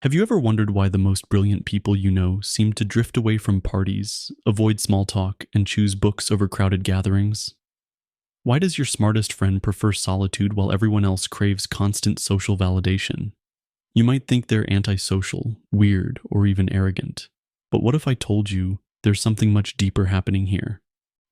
Have you ever wondered why the most brilliant people you know seem to drift away from parties, avoid small talk, and choose books over crowded gatherings? Why does your smartest friend prefer solitude while everyone else craves constant social validation? You might think they're antisocial, weird, or even arrogant. But what if I told you there's something much deeper happening here?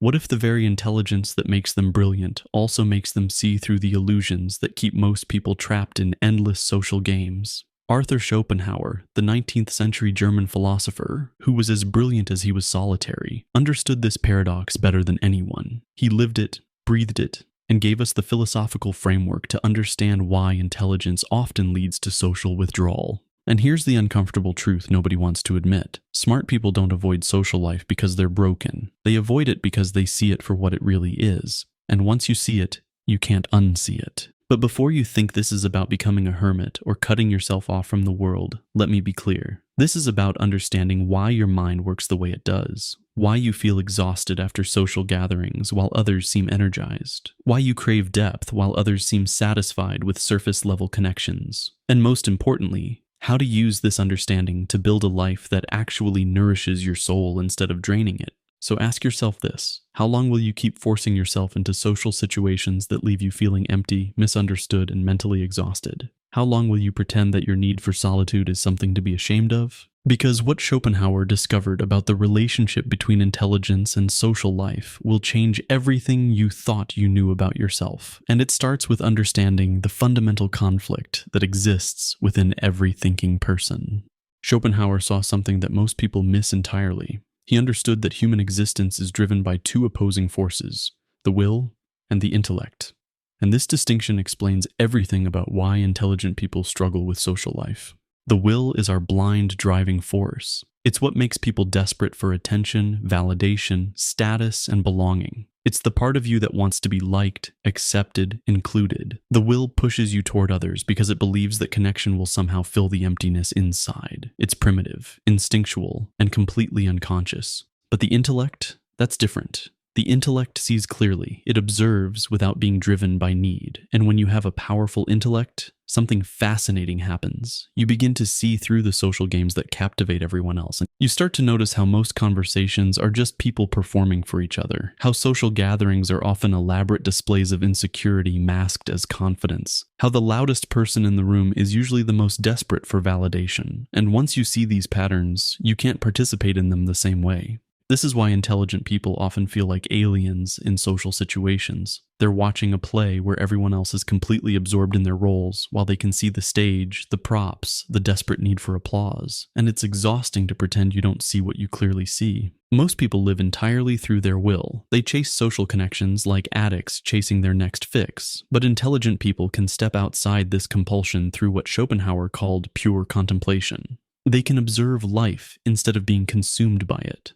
What if the very intelligence that makes them brilliant also makes them see through the illusions that keep most people trapped in endless social games? Arthur Schopenhauer, the 19th century German philosopher, who was as brilliant as he was solitary, understood this paradox better than anyone. He lived it, breathed it, and gave us the philosophical framework to understand why intelligence often leads to social withdrawal. And here's the uncomfortable truth nobody wants to admit. Smart people don't avoid social life because they're broken. They avoid it because they see it for what it really is. And once you see it, you can't unsee it. But before you think this is about becoming a hermit or cutting yourself off from the world, let me be clear. This is about understanding why your mind works the way it does, why you feel exhausted after social gatherings while others seem energized, why you crave depth while others seem satisfied with surface-level connections, and most importantly, how to use this understanding to build a life that actually nourishes your soul instead of draining it. So ask yourself this: how long will you keep forcing yourself into social situations that leave you feeling empty, misunderstood, and mentally exhausted? How long will you pretend that your need for solitude is something to be ashamed of? Because what Schopenhauer discovered about the relationship between intelligence and social life will change everything you thought you knew about yourself. And it starts with understanding the fundamental conflict that exists within every thinking person. Schopenhauer saw something that most people miss entirely. He understood that human existence is driven by two opposing forces, the will and the intellect. And this distinction explains everything about why intelligent people struggle with social life. The will is our blind driving force. It's what makes people desperate for attention, validation, status, and belonging. It's the part of you that wants to be liked, accepted, included. The will pushes you toward others because it believes that connection will somehow fill the emptiness inside. It's primitive, instinctual, and completely unconscious. But the intellect, that's different. The intellect sees clearly. It observes without being driven by need. And when you have a powerful intellect, something fascinating happens. You begin to see through the social games that captivate everyone else. And you start to notice how most conversations are just people performing for each other. How social gatherings are often elaborate displays of insecurity masked as confidence. How the loudest person in the room is usually the most desperate for validation. And once you see these patterns, you can't participate in them the same way. This is why intelligent people often feel like aliens in social situations. They're watching a play where everyone else is completely absorbed in their roles, while they can see the stage, the props, the desperate need for applause. And it's exhausting to pretend you don't see what you clearly see. Most people live entirely through their will. They chase social connections like addicts chasing their next fix. But intelligent people can step outside this compulsion through what Schopenhauer called pure contemplation. They can observe life instead of being consumed by it.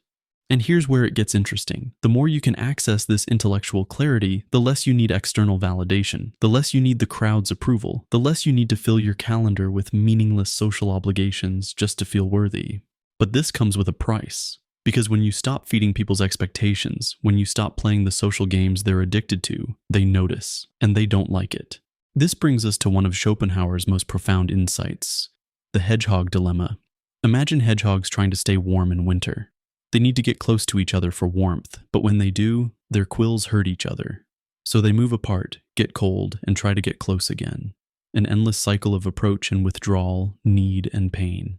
And here's where it gets interesting. The more you can access this intellectual clarity, the less you need external validation, the less you need the crowd's approval, the less you need to fill your calendar with meaningless social obligations just to feel worthy. But this comes with a price. Because when you stop feeding people's expectations, when you stop playing the social games they're addicted to, they notice, and they don't like it. This brings us to one of Schopenhauer's most profound insights: the hedgehog dilemma. Imagine hedgehogs trying to stay warm in winter. They need to get close to each other for warmth, but when they do, their quills hurt each other. So they move apart, get cold, and try to get close again. An endless cycle of approach and withdrawal, need and pain.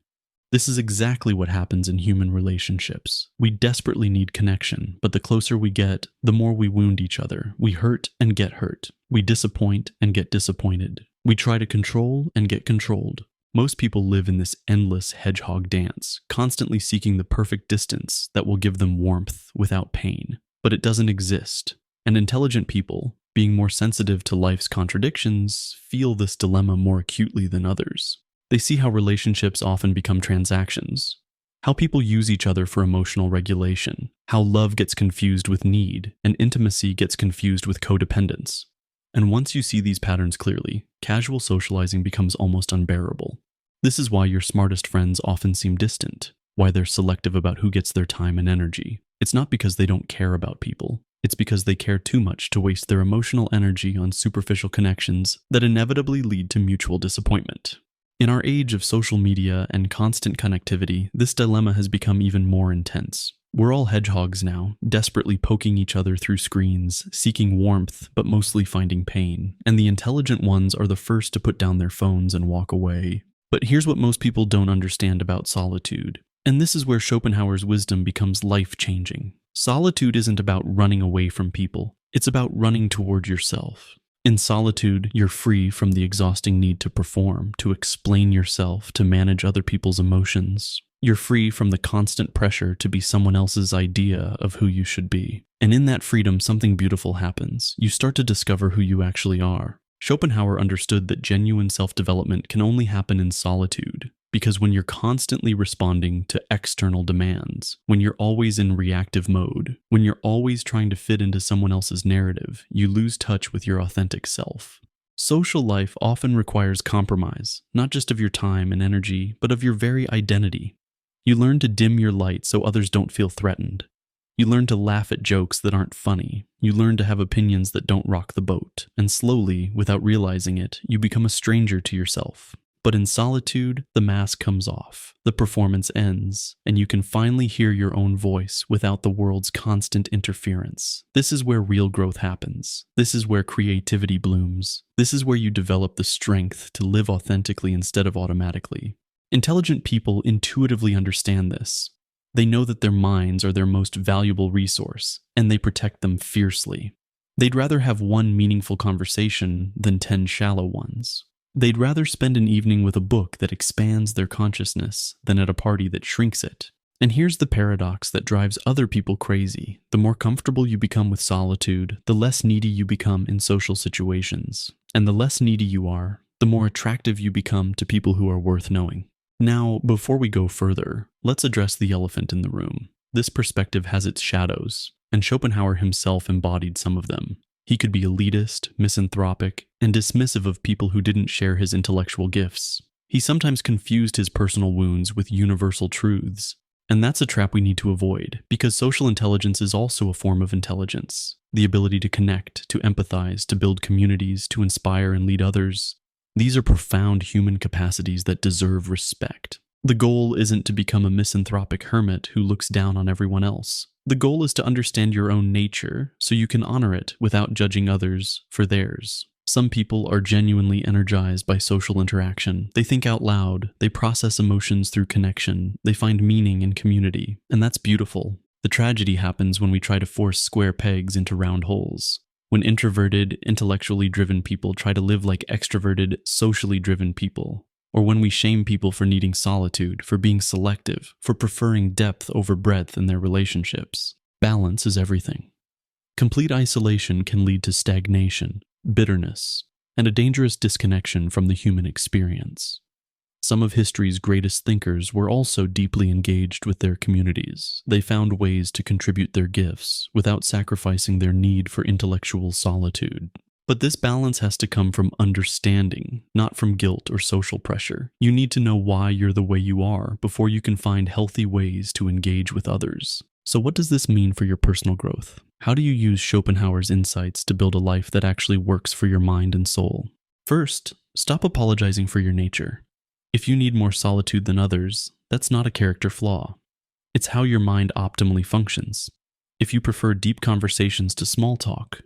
This is exactly what happens in human relationships. We desperately need connection, but the closer we get, the more we wound each other. We hurt and get hurt. We disappoint and get disappointed. We try to control and get controlled. Most people live in this endless hedgehog dance, constantly seeking the perfect distance that will give them warmth without pain. But it doesn't exist. And intelligent people, being more sensitive to life's contradictions, feel this dilemma more acutely than others. They see how relationships often become transactions, how people use each other for emotional regulation, how love gets confused with need, and intimacy gets confused with codependence. And once you see these patterns clearly, casual socializing becomes almost unbearable. This is why your smartest friends often seem distant, why they're selective about who gets their time and energy. It's not because they don't care about people. It's because they care too much to waste their emotional energy on superficial connections that inevitably lead to mutual disappointment. In our age of social media and constant connectivity, this dilemma has become even more intense. We're all hedgehogs now, desperately poking each other through screens, seeking warmth, but mostly finding pain. And the intelligent ones are the first to put down their phones and walk away. But here's what most people don't understand about solitude. And this is where Schopenhauer's wisdom becomes life-changing. Solitude isn't about running away from people. It's about running toward yourself. In solitude, you're free from the exhausting need to perform, to explain yourself, to manage other people's emotions. You're free from the constant pressure to be someone else's idea of who you should be. And in that freedom, something beautiful happens. You start to discover who you actually are. Schopenhauer understood that genuine self-development can only happen in solitude. Because when you're constantly responding to external demands, when you're always in reactive mode, when you're always trying to fit into someone else's narrative, you lose touch with your authentic self. Social life often requires compromise, not just of your time and energy, but of your very identity. You learn to dim your light so others don't feel threatened. You learn to laugh at jokes that aren't funny. You learn to have opinions that don't rock the boat. And slowly, without realizing it, you become a stranger to yourself. But in solitude, the mask comes off, the performance ends, and you can finally hear your own voice without the world's constant interference. This is where real growth happens. This is where creativity blooms. This is where you develop the strength to live authentically instead of automatically. Intelligent people intuitively understand this. They know that their minds are their most valuable resource, and they protect them fiercely. They'd rather have one meaningful conversation than 10 shallow ones. They'd rather spend an evening with a book that expands their consciousness than at a party that shrinks it. And here's the paradox that drives other people crazy. The more comfortable you become with solitude, the less needy you become in social situations. And the less needy you are, the more attractive you become to people who are worth knowing. Now, before we go further, let's address the elephant in the room. This perspective has its shadows, and Schopenhauer himself embodied some of them. He could be elitist, misanthropic, and dismissive of people who didn't share his intellectual gifts. He sometimes confused his personal wounds with universal truths. And that's a trap we need to avoid, because social intelligence is also a form of intelligence. The ability to connect, to empathize, to build communities, to inspire and lead others. These are profound human capacities that deserve respect. The goal isn't to become a misanthropic hermit who looks down on everyone else. The goal is to understand your own nature so you can honor it without judging others for theirs. Some people are genuinely energized by social interaction. They think out loud, they process emotions through connection, they find meaning in community, and that's beautiful. The tragedy happens when we try to force square pegs into round holes. When introverted, intellectually driven people try to live like extroverted, socially driven people. Or when we shame people for needing solitude, for being selective, for preferring depth over breadth in their relationships. Balance is everything. Complete isolation can lead to stagnation, bitterness, and a dangerous disconnection from the human experience. Some of history's greatest thinkers were also deeply engaged with their communities. They found ways to contribute their gifts without sacrificing their need for intellectual solitude. But this balance has to come from understanding, not from guilt or social pressure. You need to know why you're the way you are before you can find healthy ways to engage with others. So what does this mean for your personal growth? How do you use Schopenhauer's insights to build a life that actually works for your mind and soul? First, stop apologizing for your nature. If you need more solitude than others, that's not a character flaw. It's how your mind optimally functions. If you prefer deep conversations to small talk,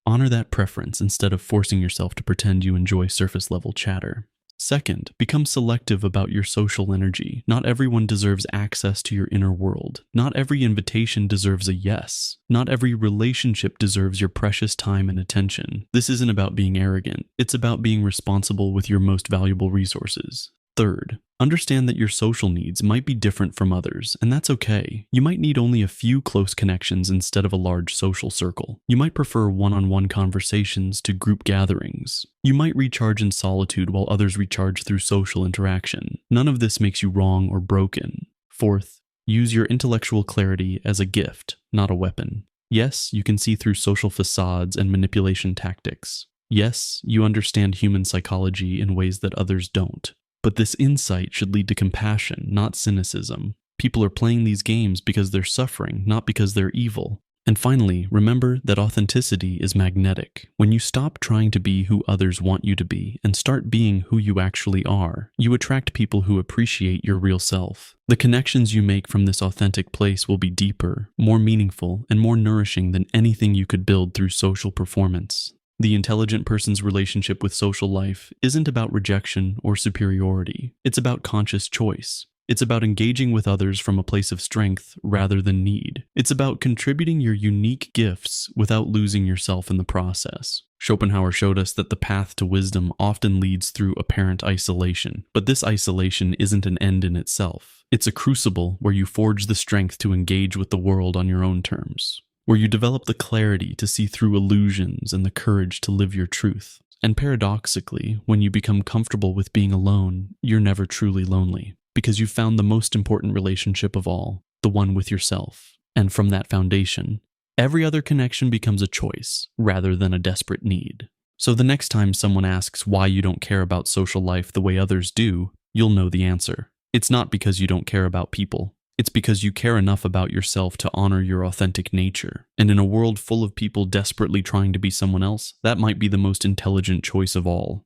honor that preference instead of forcing yourself to pretend you enjoy surface-level chatter. Second, become selective about your social energy. Not everyone deserves access to your inner world. Not every invitation deserves a yes. Not every relationship deserves your precious time and attention. This isn't about being arrogant. It's about being responsible with your most valuable resources. Third, understand that your social needs might be different from others, and that's okay. You might need only a few close connections instead of a large social circle. You might prefer one-on-one conversations to group gatherings. You might recharge in solitude while others recharge through social interaction. None of this makes you wrong or broken. Fourth, use your intellectual clarity as a gift, not a weapon. Yes, you can see through social facades and manipulation tactics. Yes, you understand human psychology in ways that others don't. But this insight should lead to compassion, not cynicism. People are playing these games because they're suffering, not because they're evil. And finally, remember that authenticity is magnetic. When you stop trying to be who others want you to be and start being who you actually are, you attract people who appreciate your real self. The connections you make from this authentic place will be deeper, more meaningful, and more nourishing than anything you could build through social performance. The intelligent person's relationship with social life isn't about rejection or superiority. It's about conscious choice. It's about engaging with others from a place of strength rather than need. It's about contributing your unique gifts without losing yourself in the process. Schopenhauer showed us that the path to wisdom often leads through apparent isolation, but this isolation isn't an end in itself. It's a crucible where you forge the strength to engage with the world on your own terms, where you develop the clarity to see through illusions and the courage to live your truth. And paradoxically, when you become comfortable with being alone, you're never truly lonely, because you've found the most important relationship of all, the one with yourself. And from that foundation, every other connection becomes a choice rather than a desperate need. So the next time someone asks why you don't care about social life the way others do, you'll know the answer. It's not because you don't care about people. It's because you care enough about yourself to honor your authentic nature. And in a world full of people desperately trying to be someone else, that might be the most intelligent choice of all.